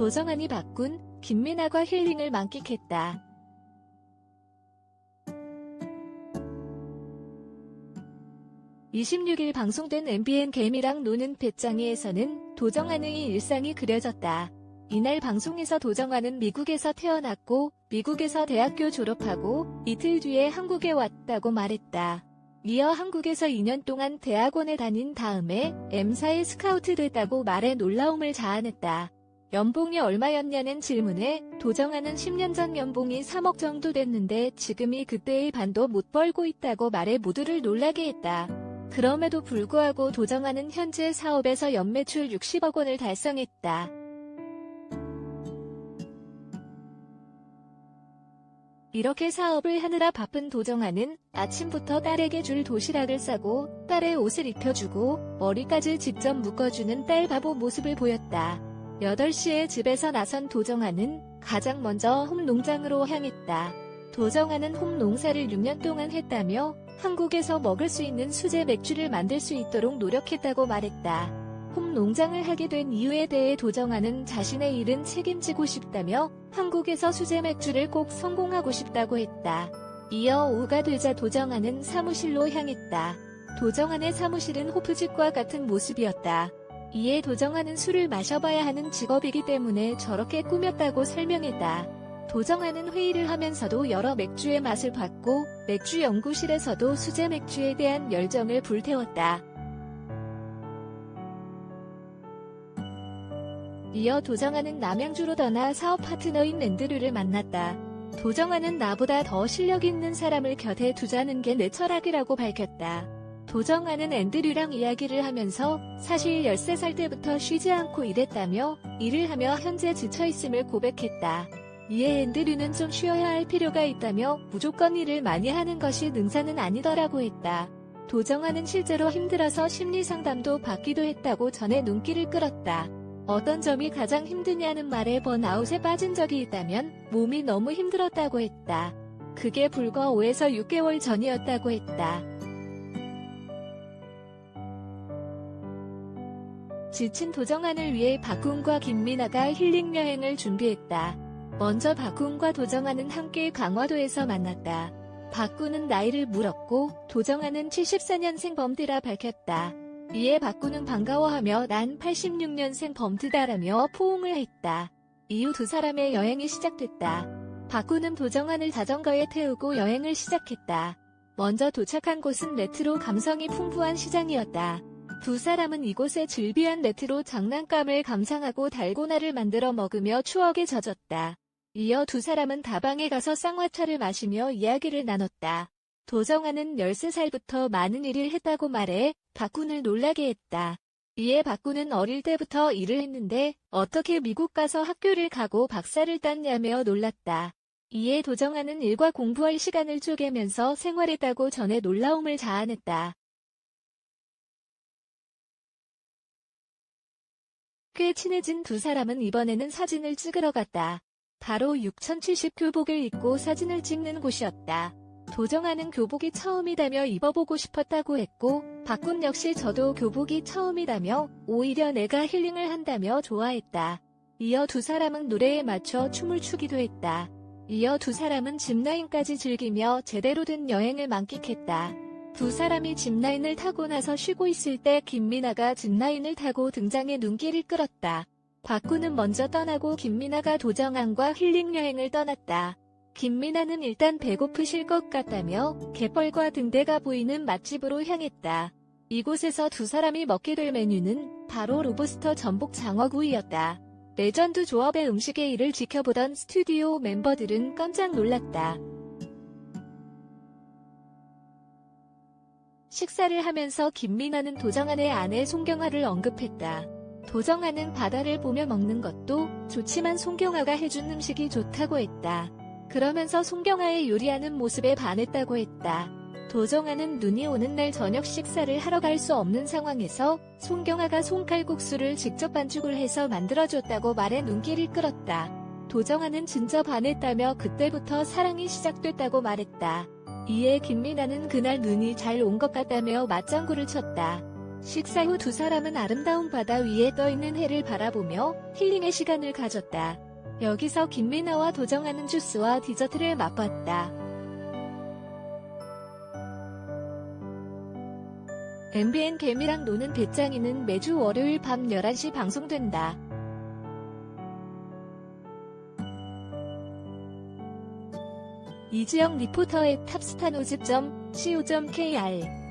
도정안이 바꾼 김미나가 힐링을 만끽했다. 26일 방송된 MBN 개미랑 노는 배짱이에서는 도정안의 일상이 그려졌다. 이날 방송에서 도정안은 미국에서 태어났고 미국에서 대학교 졸업하고 이틀 뒤에 한국에 왔다고 말했다. 이어 한국에서 2년 동안 대학원에 다닌 다음에 M사에 스카우트 됐다고 말해 놀라움을 자아냈다. 연봉이 얼마였냐는 질문에 도정안은 10년 전 연봉이 3억 정도 됐는데 지금이 그때의 반도 못 벌고 있다고 말해 모두를 놀라게 했다. 그럼에도 불구하고 도정안은 현재 사업에서 연매출 60억 원을 달성했다. 이렇게 사업을 하느라 바쁜 도정안은 아침부터 딸에게 줄 도시락을 싸고 딸의 옷을 입혀주고 머리까지 직접 묶어주는 딸 바보 모습을 보였다. 8시에 집에서 나선 도정안은 가장 먼저 홈농장으로 향했다. 도정안은 홈농사를 6년 동안 했다며 한국에서 먹을 수 있는 수제 맥주를 만들 수 있도록 노력했다고 말했다. 홈농장을 하게 된 이유에 대해 도정안은 자신의 일은 책임지고 싶다며 한국에서 수제 맥주를 꼭 성공하고 싶다고 했다. 이어 오후가 되자 도정안은 사무실로 향했다. 도정안의 사무실은 호프집과 같은 모습이었다. 이에 도정안은 술을 마셔봐야 하는 직업이기 때문에 저렇게 꾸몄다고 설명했다. 도정안은 회의를 하면서도 여러 맥주의 맛을 봤고 맥주 연구실에서도 수제 맥주에 대한 열정을 불태웠다. 이어 도정안은 남양주로 떠나 사업 파트너인 앤드류를 만났다. 도정안은 나보다 더 실력 있는 사람을 곁에 두자는 게 내 철학이라고 밝혔다. 도정안은 앤드류랑 이야기를 하면서 사실 13살 때부터 쉬지 않고 일했다며 일을 하며 현재 지쳐있음을 고백했다. 이에 앤드류는 좀 쉬어야 할 필요가 있다며 무조건 일을 많이 하는 것이 능사는 아니더라고 했다. 도정안은 실제로 힘들어서 심리상담도 받기도 했다고 전해 눈길을 끌었다. 어떤 점이 가장 힘드냐는 말에 번아웃에 빠진 적이 있다면 몸이 너무 힘들었다고 했다. 그게 불과 5에서 6개월 전이었다고 했다. 지친 도정안을 위해 박훈과 김미나가 힐링 여행을 준비했다. 먼저 박훈과 도정안은 함께 강화도에서 만났다. 박훈은 나이를 물었고 도정안은 74년생 범드라 밝혔다. 이에 박훈은 반가워하며 난 86년생 범드다라며 포옹을 했다. 이후 두 사람의 여행이 시작됐다. 박훈은 도정안을 자전거에 태우고 여행을 시작했다. 먼저 도착한 곳은 레트로 감성이 풍부한 시장이었다. 두 사람은 이곳의 즐비한 레트로 장난감을 감상하고 달고나를 만들어 먹으며 추억에 젖었다. 이어 두 사람은 다방에 가서 쌍화차를 마시며 이야기를 나눴다. 도정안은 13살부터 많은 일을 했다고 말해 박훈을 놀라게 했다. 이에 박훈은 어릴 때부터 일을 했는데 어떻게 미국 가서 학교를 가고 박사를 땄냐며 놀랐다. 이에 도정안은 일과 공부할 시간을 쪼개면서 생활했다고 전해 놀라움을 자아냈다. 꽤 친해진 두 사람은 이번에는 사진을 찍으러 갔다. 바로 6070 교복을 입고 사진을 찍는 곳이었다. 도정안은 교복이 처음이다며 입어보고 싶었다고 했고 박훈 역시 저도 교복이 처음이다며 오히려 내가 힐링을 한다며 좋아했다. 이어 두 사람은 노래에 맞춰 춤을 추기도 했다. 이어 두 사람은 짚라인까지 즐기며 제대로 된 여행을 만끽했다. 두 사람이 짚라인을 타고 나서 쉬고 있을 때 김미나가 짚라인을 타고 등장해 눈길을 끌었다. 박훈은 먼저 떠나고 김미나가 도정안과 힐링 여행을 떠났다. 김미나는 일단 배고프실 것 같다며 갯벌과 등대가 보이는 맛집으로 향했다. 이곳에서 두 사람이 먹게 될 메뉴는 바로 로브스터 전복 장어구이였다. 레전드 조업의 음식의 일을 지켜보던 스튜디오 멤버들은 깜짝 놀랐다. 식사를 하면서 김미나는 도정안의 아내 송경아를 언급했다. 도정안은 바다를 보며 먹는 것도 좋지만 송경아가 해준 음식이 좋다고 했다. 그러면서 송경아의 요리하는 모습에 반했다고 했다. 도정안은 눈이 오는 날 저녁 식사를 하러 갈 수 없는 상황에서 송경아가 송칼국수를 직접 반죽을 해서 만들어줬다고 말해 눈길을 끌었다. 도정안은 진짜 반했다며 그때부터 사랑이 시작됐다고 말했다. 이에 김미나는 그날 눈이 잘 온 것 같다며 맞장구를 쳤다. 식사 후 두 사람은 아름다운 바다 위에 떠있는 해를 바라보며 힐링의 시간을 가졌다. 여기서 김민아와 도정아는 주스와 디저트를 맛봤다. MBN 개미랑 노는 배짱이는 매주 월요일 밤 11시 방송된다. 이지영 리포터의 탑스타노즈.co.kr